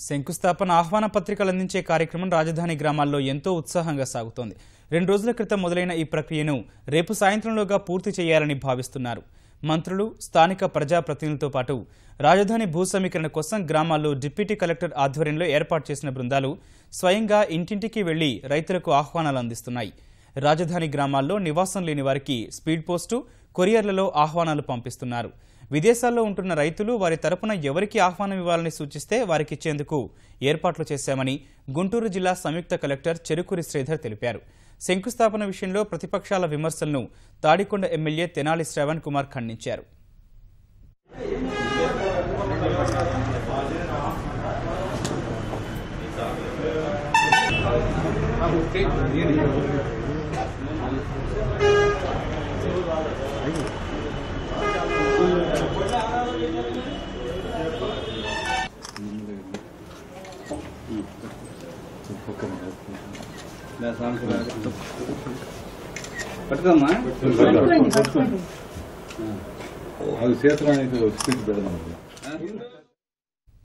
శంకుస్థాపన ఆహ్వాన పత్రికలు అందించే కార్యక్రమం రాజధాని గ్రామాల్లో ఎంతో ఉత్సాహంగా సాగుతోంది. 2 రోజుల క్రితం మొదలైన ఈ ప్రక్రియను రేపు సాయంత్రంలోగా పూర్తి చేయాలని భావిస్తున్నారు. మంత్రులు, స్థానిక ప్రజాప్రతినిధులతో పాటు రాజధాని భూ సమీకరణ కోసం గ్రామాల్లో డిప్యూటీ కలెక్టర్ ఆధ్వర్యంలో ఏర్పాటు చేసిన బృందాలు స్వయంగా ఇంటింటికి వెళ్లి రైతులకు ఆహ్వానాలు అందిస్తున్నాయి. రాజధాని గ్రామాల్లో నివాసం లేని వారికి స్పీడ్ పోస్టు, కొరియర్లలో ఆహ్వానాలు పంపిస్తున్నారు. విదేశాల్లో ఉంటున్న రైతులు వారి తరపున ఎవరికి ఆహ్వానం ఇవ్వాలని సూచిస్తే వారికి ఇచ్చేందుకు ఏర్పాట్లు చేశామని గుంటూరు జిల్లా సంయుక్త కలెక్టర్ చెరుకూరి శ్రీధర్ తెలిపారు. శంకుస్థాపన విషయంలో ప్రతిపక్షాల విమర్శలను తాడికొండ ఎమ్మెల్యే తెనాలి శ్రవణ్ కుమార్ ఖండించారు. పట్టుకోమ్మా అది చేతులు స్పీడ్ పెడదాం.